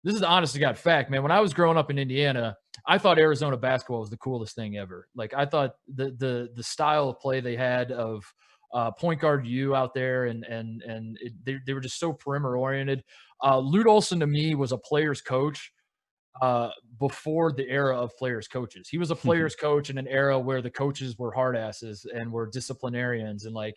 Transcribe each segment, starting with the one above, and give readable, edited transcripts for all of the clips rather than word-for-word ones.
this is honest to God fact, man. When I was growing up in Indiana, I thought Arizona basketball was the coolest thing ever. Like I thought the style of play they had of point guard you out there, they were just so perimeter oriented. Lute Olson to me was a player's coach before the era of players coaches. He was a players coach in an era where the coaches were hard asses and were disciplinarians and like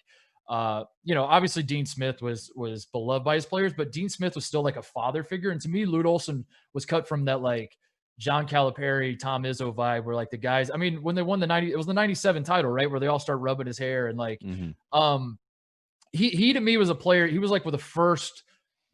obviously Dean Smith was beloved by his players, but Dean Smith was still like a father figure. And to me, Lute Olson was cut from that like John Calipari, Tom Izzo vibe, where like the guys, I mean, when they won it was the 97 title, right? Where they all start rubbing his hair and like he to me was a player. He was like the first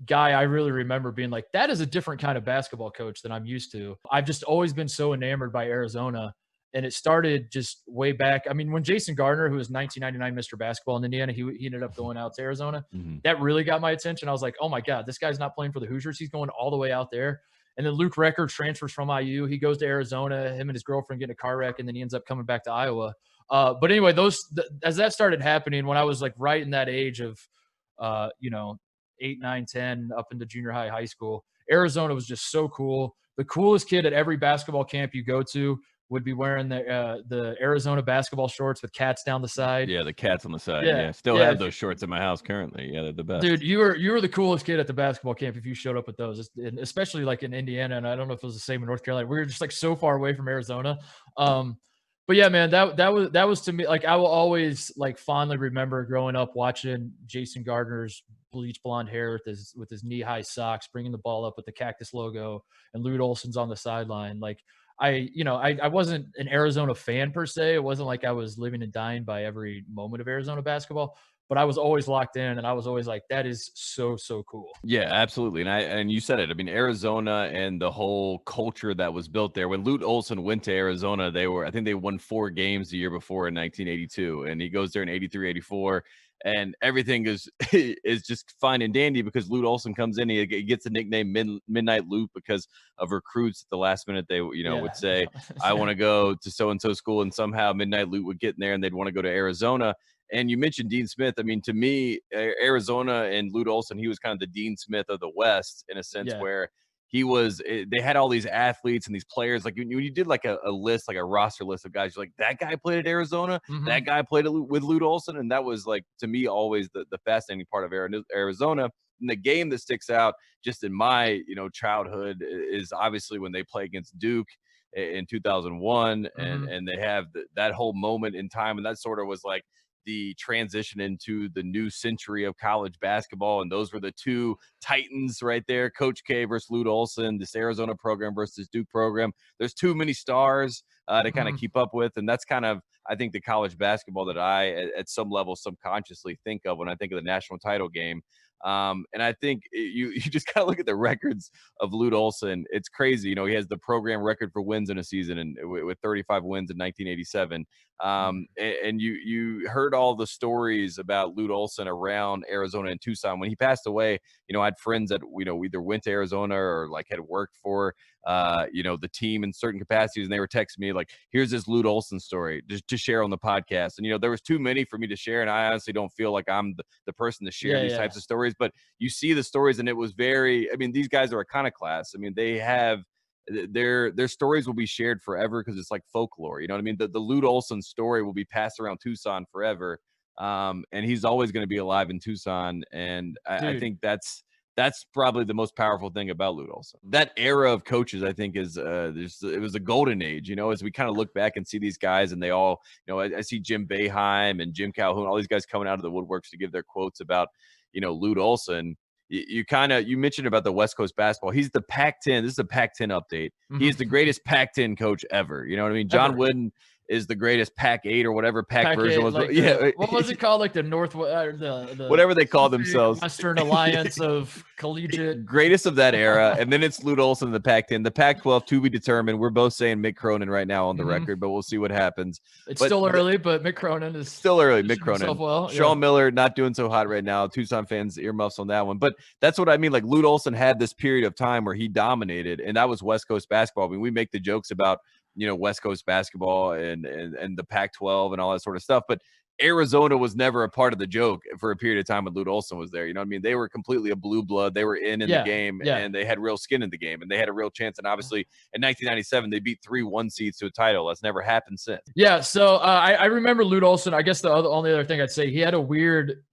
guy I really remember being like, that is a different kind of basketball coach than I'm used to. I've just always been so enamored by Arizona. And it started just way back. I mean, when Jason Gardner, who was 1999 Mr. Basketball in Indiana, he ended up going out to Arizona. That really got my attention. I was like, oh my God, this guy's not playing for the Hoosiers. He's going all the way out there. And then Luke Record transfers from IU. He goes to Arizona, him and his girlfriend get in a car wreck, and then he ends up coming back to Iowa. But anyway, as that started happening, when I was like right in that age of, 8, 9, 10, up into junior high school, Arizona was just so cool. The coolest kid at every basketball camp you go to would be wearing the Arizona basketball shorts with cats down the side. Yeah, the cats on the side. Yeah, still have those shorts in my house currently. Yeah, they're the best. Dude, you were the coolest kid at the basketball camp if you showed up with those, especially like in Indiana. And I don't know if it was the same in North Carolina. We were just like so far away from Arizona. But yeah, man, that was to me, like I will always like fondly remember growing up watching Jason Gardner's bleach blonde hair with his knee-high socks, bringing the ball up with the Cactus logo, and Lute Olson's on the sideline. Like I wasn't an Arizona fan per se. It wasn't like I was living and dying by every moment of Arizona basketball, but I was always locked in, and I was always like, that is so, so cool. Yeah, absolutely. And you said it. I mean, Arizona and the whole culture that was built there. When Lute Olson went to Arizona, I think they won 4 games the year before in 1982, and he goes there in 83, 84. And everything is just fine and dandy because Lute Olson comes in. He gets the nickname Midnight Lute because of recruits at the last minute. They would say, I want to go to so-and-so school. And somehow Midnight Lute would get in there and they'd want to go to Arizona. And you mentioned Dean Smith. I mean, to me, Arizona and Lute Olson, he was kind of the Dean Smith of the West in a sense where they had all these athletes and these players. Like when you did like a list, like a roster list of guys, you're like, that guy played at Arizona, that guy played with Lute Olson. And that was like, to me, always the fascinating part of Arizona. And the game that sticks out just in my, childhood is obviously when they play against Duke in 2001 and they have that whole moment in time. And that sort of was like the transition into the new century of college basketball. And those were the two titans right there, Coach K versus Lute Olson, this Arizona program versus Duke program. There's too many stars to kind of keep up with. And that's kind of, I think, the college basketball that I, at some level, subconsciously think of when I think of the national title game. And I think you just kind of look at the records of Lute Olson. It's crazy. He has the program record for wins in a season and with 35 wins in 1987. And you heard all the stories about Lute Olson around Arizona and Tucson. When he passed away, I had friends that, either went to Arizona or like had worked for, the team in certain capacities. And they were texting me like, here's this Lute Olson story just to share on the podcast. And, there was too many for me to share. And I honestly don't feel like I'm the person to share these types of stories, but you see the stories and it was these guys are iconoclasts. I mean, they have their stories will be shared forever because it's like folklore. You know what I mean? The Lute Olson story will be passed around Tucson forever. And he's always going to be alive in Tucson. And I think that's probably the most powerful thing about Lute Olson. That era of coaches, I think, is it was a golden age, as we kind of look back and see these guys and they all, I see Jim Boeheim and Jim Calhoun, all these guys coming out of the woodworks to give their quotes about, Lute Olson. You mentioned about the West Coast basketball. He's the Pac-10. This is a Pac-10 update. He's the greatest Pac-10 coach ever. You know what I mean? John Wooden is the greatest Pac-8 or whatever Pac version was. Like what was it called? Like the North, the whatever they call themselves, Western Alliance of Collegiate, greatest of that era. And then it's Lute Olson in the Pac-10, the Pac-12 to be determined. We're both saying Mick Cronin right now on the record, but we'll see what happens. It's still early, but Mick Cronin is still early. Mick Cronin, well. Sean Miller not doing so hot right now. Tucson fans earmuffs on that one, but that's what I mean. Like Lute Olson had this period of time where he dominated, and that was West Coast basketball. I mean, we make the jokes about West Coast basketball and the Pac-12 and all that sort of stuff. But Arizona was never a part of the joke for a period of time when Lute Olson was there. You know what I mean? They were completely a blue blood. They were in the game, and they had real skin in the game, and they had a real chance. And obviously, in 1997, they beat 3 1 seeds to a title. That's never happened since. Yeah. So I remember Lute Olson. I guess the only other thing I'd say, he had a weird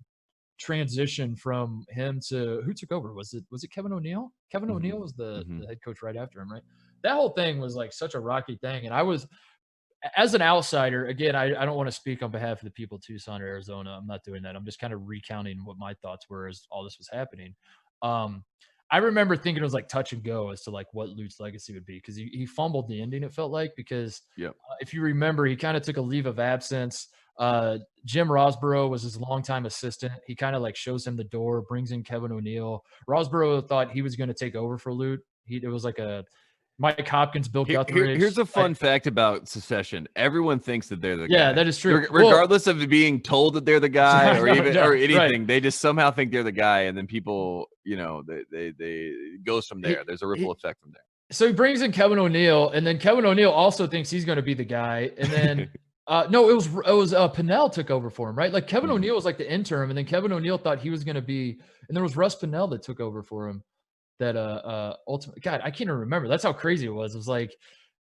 transition from him to who took over. Was it Kevin O'Neill? Kevin O'Neill was the head coach right after him, right? That whole thing was like such a rocky thing, and I was, as an outsider, again, I don't want to speak on behalf of the people of Tucson or Arizona. I'm not doing that. I'm just kind of recounting what my thoughts were as all this was happening. I remember thinking it was like touch and go as to like what Lute's legacy would be, because he fumbled the ending, it felt like, because if you remember, he kind of took a leave of absence. Jim Rosborough was his longtime assistant. He kind of like shows him the door, brings in Kevin O'Neill. Rosborough thought he was going to take over for Lute. It was like a Mike Hopkins, Bill Guthridge. Here's a fun fact about secession. Everyone thinks that they're the guy. Yeah, that is true. Regardless of being told that they're the guy or anything, they just somehow think they're the guy, and then people, they it goes from there. There's a ripple effect from there. So he brings in Kevin O'Neill, and then Kevin O'Neill also thinks he's going to be the guy, and then no, it was Pinnell took over for him, right? Like Kevin O'Neill was like the interim, and then Kevin O'Neill thought he was going to be, and there was Russ Pinnell that took over for him. That ultimately, God, I can't even remember. That's how crazy it was. It was like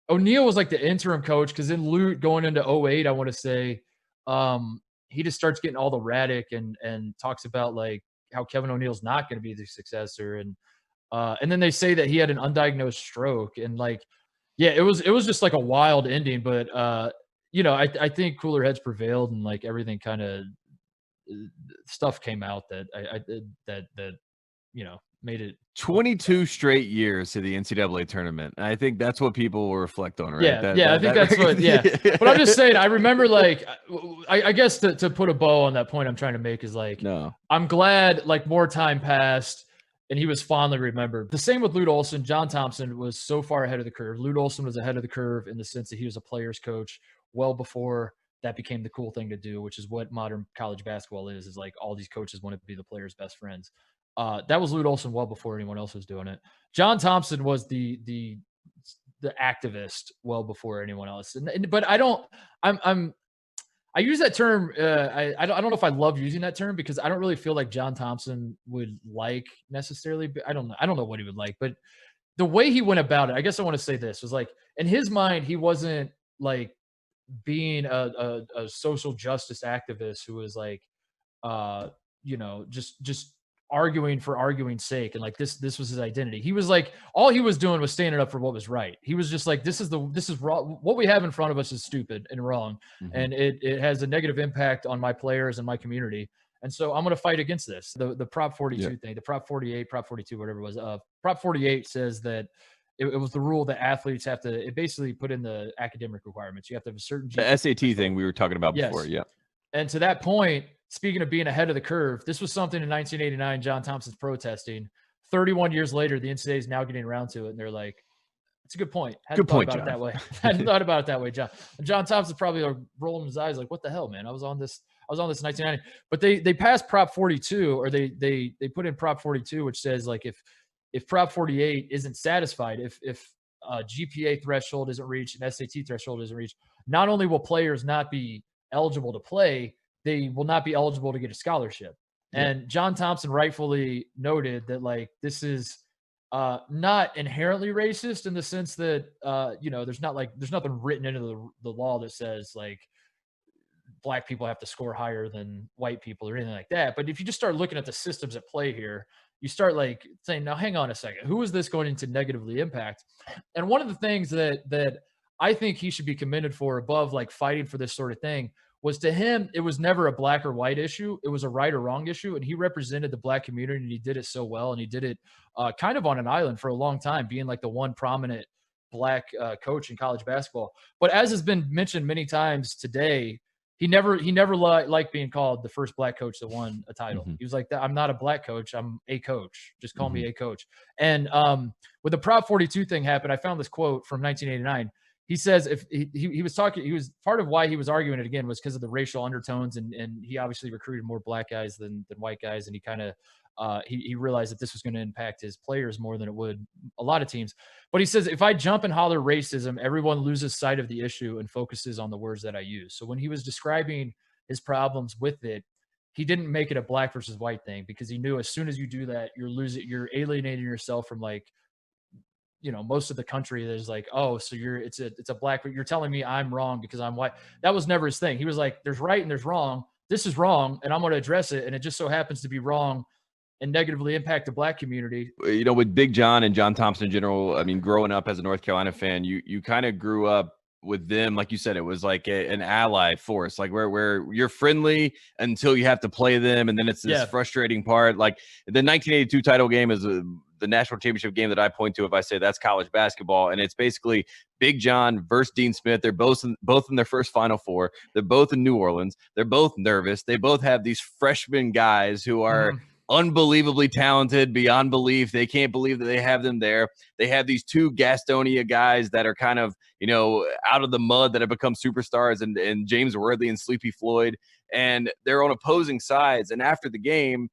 O'Neill was like the interim coach, because then Lute going into 08, I want to say, he just starts getting all the rhetoric and talks about like how Kevin O'Neill's not going to be the successor, and then they say that he had an undiagnosed stroke, and like, yeah, it was just like a wild ending, but I think cooler heads prevailed, and like everything kind of stuff came out that made it 22 straight years to the NCAA tournament. I think that's what people will reflect on, right? Yeah, I think that's what. Yeah, but I'm just saying. I remember, like, I guess to put a bow on that point I'm trying to make is like, no, I'm glad like more time passed and he was fondly remembered. The same with Lute Olson. John Thompson was so far ahead of the curve. Lute Olson was ahead of the curve in the sense that he was a player's coach well before that became the cool thing to do, which is what modern college basketball is like all these coaches want to be the players' best friends. That was Lute Olson well before anyone else was doing it. John Thompson was the activist well before anyone else. But I use that term. I don't know if I love using that term, because I don't really feel like John Thompson would like necessarily. I don't know what he would like, but the way he went about it, I guess I want to say this was like, in his mind, he wasn't like being a social justice activist who was like, just arguing for arguing's sake, and like this was his identity. He was like, all he was doing was standing up for what was right. He was just like, this is wrong. What we have in front of us is stupid and wrong, and it has a negative impact on my players and my community, and so I'm going to fight against this. The Prop 42 thing, the Prop 48, Prop 42, whatever it was. Prop 48 says that it was the rule that athletes have to. It basically put in the academic requirements. You have to have a certain the SAT thing we were talking about before. Yeah, and to that point, speaking of being ahead of the curve, this was something in 1989 John Thompson's protesting. 31 years later, the NCAA is now getting around to it, and they're like, "It's a good point. Good point, John. That way. Hadn't thought about it that way, John." And John Thompson's probably like rolling his eyes, like, "What the hell, man? I was on this in 1990." But they passed Prop 42, or they put in Prop 42, which says like if Prop 48 isn't satisfied, if GPA threshold isn't reached and SAT threshold isn't reached, not only will players not be eligible to play, they will not be eligible to get a scholarship. And John Thompson rightfully noted that like this is not inherently racist in the sense that there's nothing written into the law that says like black people have to score higher than white people or anything like that. But if you just start looking at the systems at play here, you start like saying, now hang on a second, who is this going to negatively impact? And one of the things that I think he should be commended for, above like fighting for this sort of thing, was to him, it was never a black or white issue. It was a right or wrong issue. And he represented the black community, and he did it so well. And he did it kind of on an island for a long time, being like the one prominent black coach in college basketball. But as has been mentioned many times today, he never liked being called the first black coach that won a title. He was like, I'm not a black coach. I'm a coach. Just call me a coach. And with the Prop 42 thing happened, I found this quote from 1989. He says if he was talking, he was part of why he was arguing it again was because of the racial undertones, and he obviously recruited more black guys than white guys, and he kind of he realized that this was going to impact his players more than it would a lot of teams. But he says, if I jump and holler racism, everyone loses sight of the issue and focuses on the words that I use. So when he was describing his problems with it, he didn't make it a black versus white thing, because he knew as soon as you do that, you're alienating yourself from like, most of the country that is like, oh, so it's a black, you're telling me I'm wrong because I'm white. That was never his thing. He was like, there's right and there's wrong. This is wrong, and I'm going to address it. And it just so happens to be wrong and negatively impact the black community. With Big John and John Thompson in general, I mean, growing up as a North Carolina fan, you kind of grew up with them. Like you said, it was like an ally force, like where you're friendly until you have to play them. And then it's this frustrating part. Like the 1982 title game is the national championship game that I point to if I say that's college basketball. And it's basically Big John versus Dean Smith. They're both in their first Final Four. They're both in New Orleans. They're both nervous. They both have these freshman guys who are unbelievably talented beyond belief. They can't believe that they have them there. They have these two Gastonia guys that are kind of, out of the mud that have become superstars, and James Worthy and Sleepy Floyd, and they're on opposing sides. And after the game,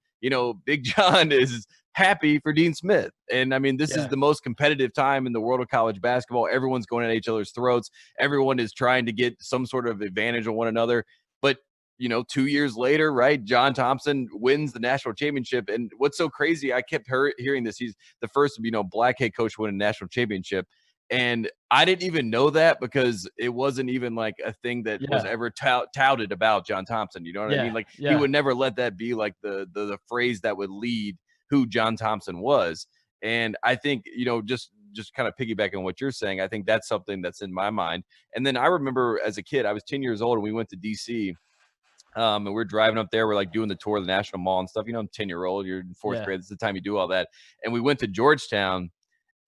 Big John is happy for Dean Smith. And I mean, this is the most competitive time in the world of college basketball. Everyone's going at each other's throats. Everyone is trying to get some sort of advantage on one another. But 2 years later, right, John Thompson wins the national championship. And what's so crazy, I kept hearing this. He's the first, black head coach to win a national championship. And I didn't even know that, because it wasn't even like a thing that was ever touted about John Thompson. You know what I mean? Like he would never let that be like the phrase that would lead who John Thompson was. And I think, just kind of piggybacking on what you're saying, I think that's something that's in my mind. And then I remember as a kid, I was 10 years old and we went to DC. And we're driving up there. We're like doing the tour of the National Mall and stuff. I'm 10-year-old. You're in fourth grade. This is the time you do all that. And we went to Georgetown,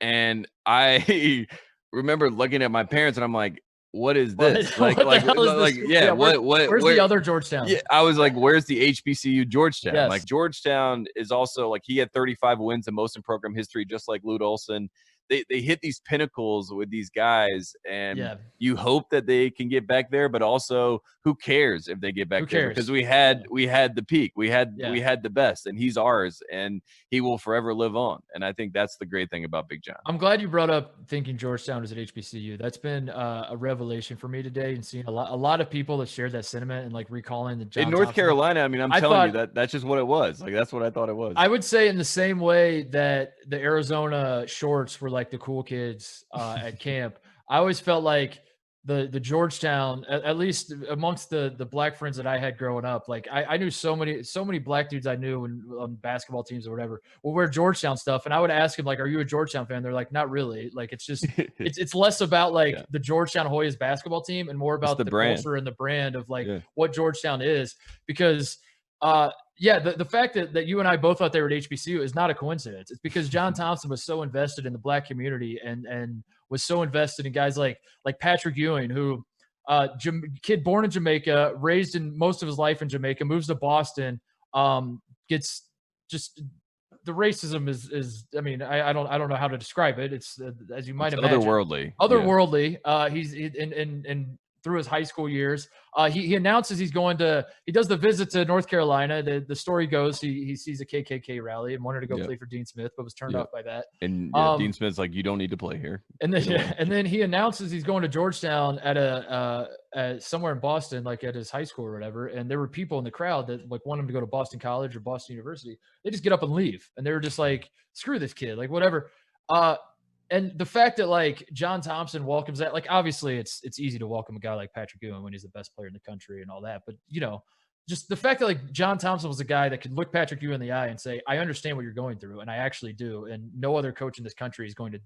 and I remember looking at my parents, and I'm like, "What is this? Where's the other Georgetown?" Yeah, I was like, "Where's the HBCU Georgetown?" Yes. Like Georgetown is also like, he had 35 wins, the most in program history, just like Lute Olson. They hit these pinnacles with these guys, and you hope that they can get back there, but also who cares if they get back there? Because we had the peak, we had the best, and he's ours, and he will forever live on. And I think that's the great thing about Big John. I'm glad you brought up thinking Georgetown is at HBCU. That's been a revelation for me today, and seeing a lot of people that shared that sentiment and like recalling the John in North Thompson. Carolina. I mean, I'm telling you that's just what it was. Like that's what I thought it was. I would say in the same way that the Arizona shorts were like the cool kids at camp. I always felt like the Georgetown, at least amongst the black friends that I had growing up, like I knew so many black dudes I knew on basketball teams or whatever will wear Georgetown stuff, and I would ask them like, "Are you a Georgetown fan?" They're like, "Not really." Like it's just it's less about like the Georgetown Hoyas basketball team and more about the culture and the brand of like what Georgetown is, because the fact that you and I both thought they were at HBCU is not a coincidence. It's because John Thompson was so invested in the black community and was so invested in guys like Patrick Ewing, who kid born in Jamaica, raised in most of his life in Jamaica, moves to Boston, gets just the racism is I mean, I don't know how to describe it. It's as you might imagine, otherworldly. He's in through his high school years. He announces he does the visit to North Carolina. The story goes he sees a KKK rally and wanted to go play for Dean Smith, but was turned off by that. And Dean Smith's like, "You don't need to play here." And then he announces he's going to Georgetown at somewhere in Boston, like at his high school or whatever. And there were people in the crowd that like want him to go to Boston College or Boston University. They just get up and leave, and they were just like, "Screw this kid," like whatever. And the fact that like John Thompson welcomes that, like obviously it's easy to welcome a guy like Patrick Ewing when he's the best player in the country and all that, but just the fact that like John Thompson was a guy that could look Patrick Ewing in the eye and say, "I understand what you're going through, and I actually do," and no other coach in this country is going to.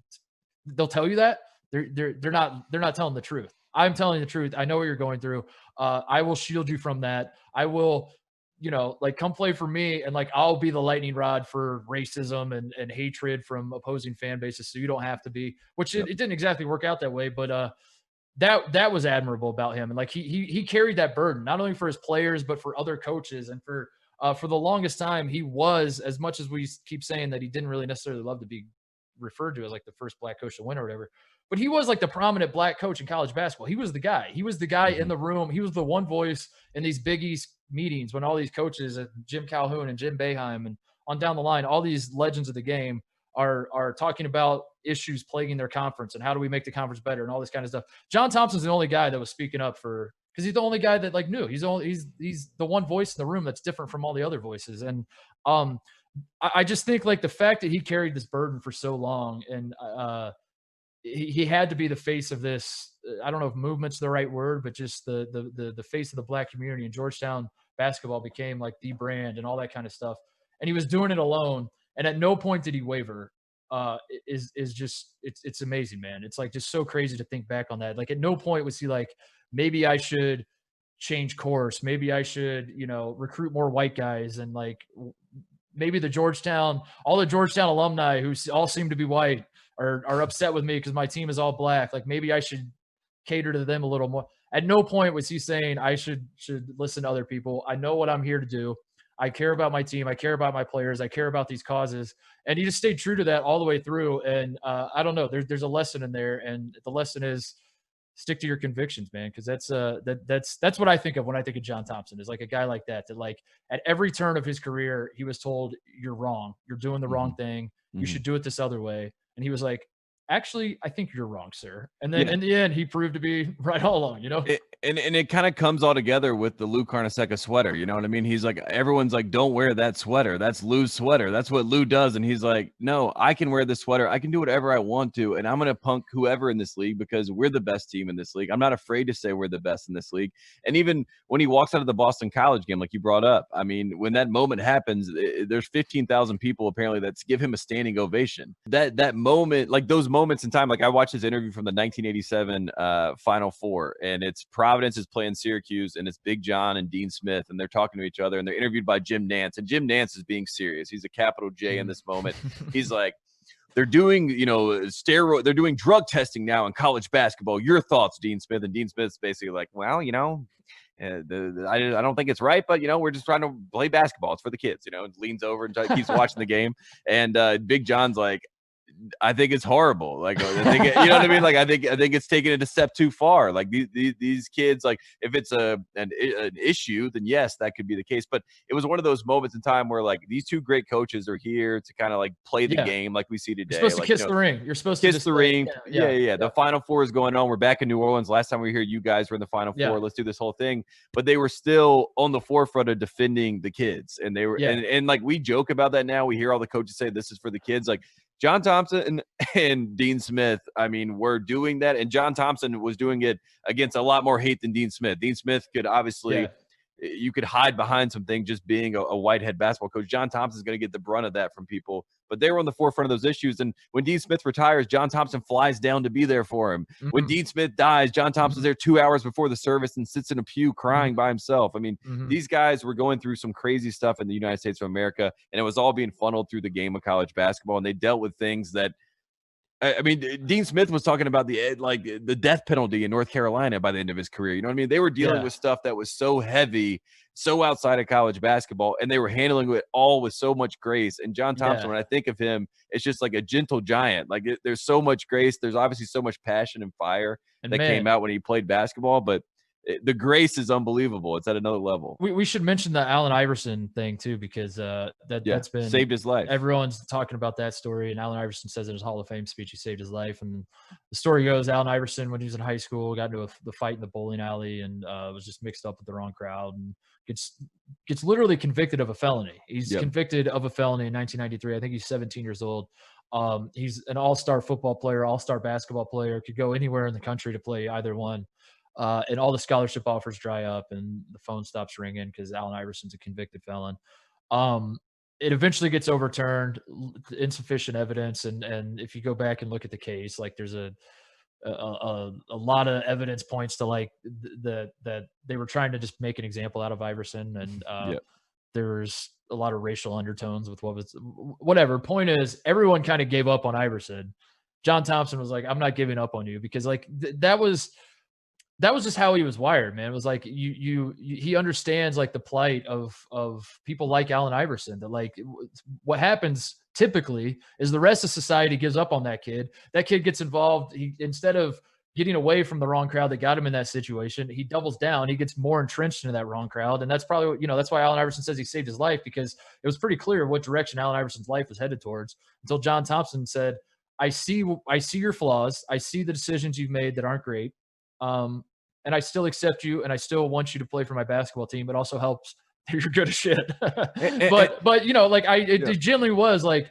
They'll tell you that they're not telling the truth. I'm telling the truth. I know what you're going through. I will shield you from that. I will. Like come play for me, and like I'll be the lightning rod for racism and hatred from opposing fan bases, so you don't have to be. Which it didn't exactly work out that way, but that was admirable about him, and like he carried that burden not only for his players but for other coaches, and for the longest time he was, as much as we keep saying that he didn't really necessarily love to be referred to as like the first black coach to win or whatever. But he was like the prominent black coach in college basketball. He was the guy. He was the guy in the room. He was the one voice in these Big East meetings when all these coaches, Jim Calhoun and Jim Boeheim and on down the line, all these legends of the game are talking about issues plaguing their conference and how do we make the conference better and all this kind of stuff. John Thompson's the only guy that was speaking up because he's the only guy that like knew. He's the one voice in the room that's different from all the other voices. And um, I just think like the fact that he carried this burden for so long, and he had to be the face of this. I don't know if movement's the right word, but just the face of the black community. And Georgetown basketball became like the brand and all that kind of stuff. And he was doing it alone, and at no point did he waver. Is just it's amazing, man. It's like just so crazy to think back on that. Like at no point was he like, maybe I should change course. Maybe I should, recruit more white guys, and like maybe all the Georgetown alumni who all seem to be white are upset with me because my team is all black. Like maybe I should cater to them a little more. At no point was he saying I should listen to other people. I know what I'm here to do. I care about my team. I care about my players. I care about these causes. And he just stayed true to that all the way through. And I don't know. There's a lesson in there, and the lesson is stick to your convictions, man. Because that's what I think of when I think of John Thompson. Is like a guy like that. That like at every turn of his career, he was told, "You're wrong. You're doing the wrong thing. You should do it this other way." And he was like, "Actually, I think you're wrong, sir." And then in the end, he proved to be right all along, And it kind of comes all together with the Lou Carnesecca sweater. You know what I mean? He's like, everyone's like, don't wear that sweater. That's Lou's sweater. That's what Lou does. And he's like, no, I can wear this sweater. I can do whatever I want to. And I'm going to punk whoever in this league because we're the best team in this league. I'm not afraid to say we're the best in this league. And even when he walks out of the Boston College game, like you brought up, I mean, when that moment happens, there's 15,000 people apparently that give him a standing ovation. That moment, like those moments in time, like I watched his interview from the 1987 Final Four, and it's Providence is playing Syracuse, and it's Big John and Dean Smith, and they're talking to each other, and they're interviewed by Jim Nantz, and Jim Nantz is being serious. He's a capital J in this moment. He's like, they're doing, they're doing drug testing now in college basketball. Your thoughts, Dean Smith? And Dean Smith's basically like, well, I don't think it's right, but we're just trying to play basketball. It's for the kids, and leans over and keeps watching the game. And Big John's like, I think it's horrible. Like, I think you know what I mean? Like, I think it's taking it a step too far. Like these kids, like if it's an issue, then yes, that could be the case. But it was one of those moments in time where like these two great coaches are here to kind of like play the game like we see today. You're supposed to kiss the ring. You're supposed to kiss the ring. Yeah. The Final Four is going on. We're back in New Orleans. Last time we were here, you guys were in the Final Four. Let's do this whole thing. But they were still on the forefront of defending the kids, and they were and like we joke about that now. We hear all the coaches say this is for the kids. Like John Thompson and Dean Smith, I mean, were doing that. And John Thompson was doing it against a lot more hate than Dean Smith. Dean Smith could obviously, you could hide behind something just being a white head basketball coach. John Thompson's going to get the brunt of that from people. But they were on the forefront of those issues. And when Dean Smith retires, John Thompson flies down to be there for him. When Dean Smith dies, John Thompson's there 2 hours before the service and sits in a pew crying by himself. I mean, these guys were going through some crazy stuff in the United States of America, and it was all being funneled through the game of college basketball. And they dealt with things that, I mean, Dean Smith was talking about the death penalty in North Carolina by the end of his career. You know what I mean? They were dealing with stuff that was so heavy, so outside of college basketball, and they were handling it all with so much grace. And John Thompson, when I think of him, it's just like a gentle giant. Like there's so much grace. There's obviously so much passion and fire that came out when he played basketball, but the grace is unbelievable. It's at another level. We should mention the Allen Iverson thing too, because that's been saved his life. Everyone's talking about that story, and Allen Iverson says in his Hall of Fame speech he saved his life. And the story goes, Allen Iverson, when he was in high school, got into the fight in the bowling alley and was just mixed up with the wrong crowd and gets literally convicted of a felony. He's convicted of a felony in 1993. I think he's 17 years old. He's an all-star football player, all-star basketball player, could go anywhere in the country to play either one. And all the scholarship offers dry up and the phone stops ringing because Allen Iverson's a convicted felon. It eventually gets overturned, insufficient evidence. And if you go back and look at the case, like there's a lot of evidence points to like that they were trying to just make an example out of Iverson. And there's a lot of racial undertones with whatever. Point is, everyone kind of gave up on Iverson. John Thompson was like, I'm not giving up on you, because like that was just how he was wired, man. It was like he understands like the plight of people like Allen Iverson, that like what happens typically is the rest of society gives up on that kid. That kid gets involved. He, instead of getting away from the wrong crowd that got him in that situation, he doubles down. He gets more entrenched into that wrong crowd. And that's probably, that's why Allen Iverson says he saved his life, because it was pretty clear what direction Allen Iverson's life was headed towards, until John Thompson said, I see your flaws. I see the decisions you've made that aren't great. and I still accept you, and I still want you to play for my basketball team. It also helps that you're good as shit. but you know, like it genuinely was like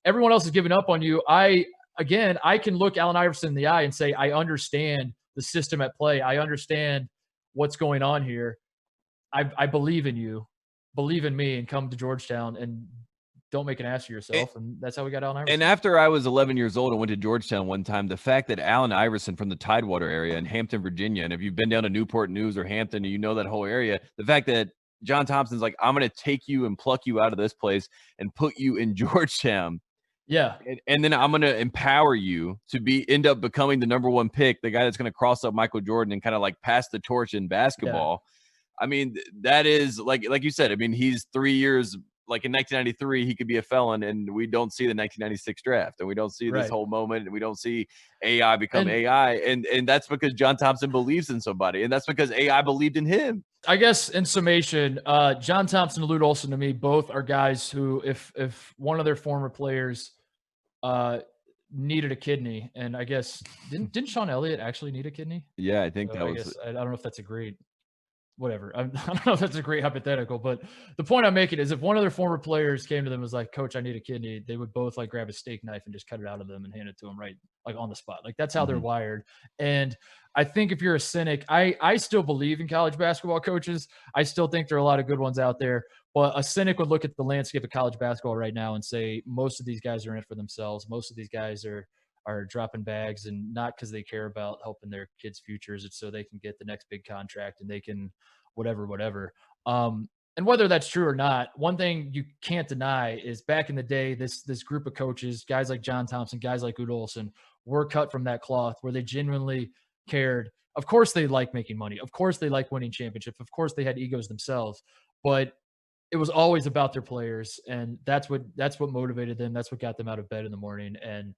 everyone else is giving up on you. I can look Allen Iverson in the eye and say, I understand the system at play. I understand what's going on here. I believe in you, believe in me, and come to Georgetown and don't make an ass of yourself. And that's how we got Allen Iverson. And after I was 11 years old and went to Georgetown one time, the fact that Allen Iverson from the Tidewater area in Hampton, Virginia, and if you've been down to Newport News or Hampton, you know that whole area, the fact that John Thompson's like, I'm going to take you and pluck you out of this place and put you in Georgetown. Yeah. And then I'm going to empower you to end up becoming the number one pick, the guy that's going to cross up Michael Jordan and kind of like pass the torch in basketball. Yeah. I mean, that is like you said, I mean, he's 3 years, like in 1993, he could be a felon, and we don't see the 1996 draft, and we don't see this whole moment, and we don't see AI become AI. And that's because John Thompson believes in somebody, and that's because AI believed in him. I guess in summation, John Thompson and Lute Olson to me both are guys who, if one of their former players needed a kidney, and I guess didn't Sean Elliott actually need a kidney? Yeah, I think that was. I don't know if that's a great. Whatever. I don't know if that's a great hypothetical, but the point I'm making is if one of their former players came to them and was like, Coach, I need a kidney, they would both like grab a steak knife and just cut it out of them and hand it to them right like on the spot. Like that's how they're wired. And I think if you're a cynic, I still believe in college basketball coaches. I still think there are a lot of good ones out there, but a cynic would look at the landscape of college basketball right now and say most of these guys are in it for themselves. Most of these guys are dropping bags, and not because they care about helping their kids' futures. It's so they can get the next big contract and they can whatever. And whether that's true or not, one thing you can't deny is back in the day, this group of coaches, guys like John Thompson, guys like Lute Olson, were cut from that cloth where they genuinely cared. Of course they like making money. Of course they like winning championships. Of course they had egos themselves, but it was always about their players. And that's what motivated them. That's what got them out of bed in the morning. And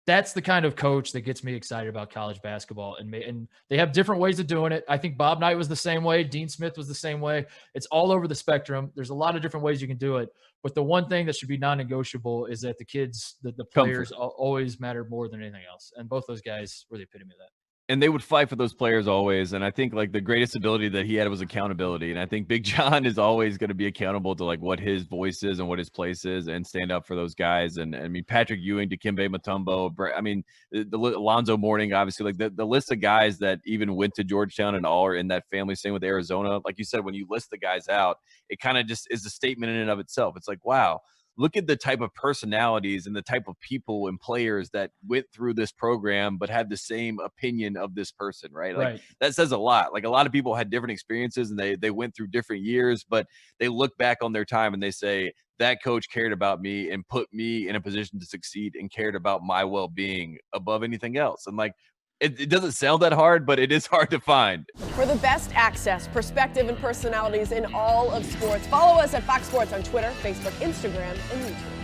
that's the kind of coach that gets me excited about college basketball. And they have different ways of doing it. I think Bob Knight was the same way. Dean Smith was the same way. It's all over the spectrum. There's a lot of different ways you can do it. But the one thing that should be non-negotiable is that the kids, the players always matter more than anything else. And both those guys were the epitome of that. And they would fight for those players always. And I think like the greatest ability that he had was accountability. And I think Big John is always going to be accountable to like what his voice is and what his place is and stand up for those guys. And I mean, Patrick Ewing, Dikembe Mutombo, I mean, the Alonzo Mourning, obviously, like the list of guys that even went to Georgetown and all are in that family, same with Arizona. Like you said, when you list the guys out, it kind of just is a statement in and of itself. It's like, wow. Look at the type of personalities and the type of people and players that went through this program, but had the same opinion of this person, right? Like that says a lot. Like a lot of people had different experiences and they went through different years, but they look back on their time and they say, that coach cared about me and put me in a position to succeed and cared about my well-being above anything else. And like, it doesn't sound that hard, but it is hard to find. For the best access, perspective, and personalities in all of sports, follow us at Fox Sports on Twitter, Facebook, Instagram, and YouTube.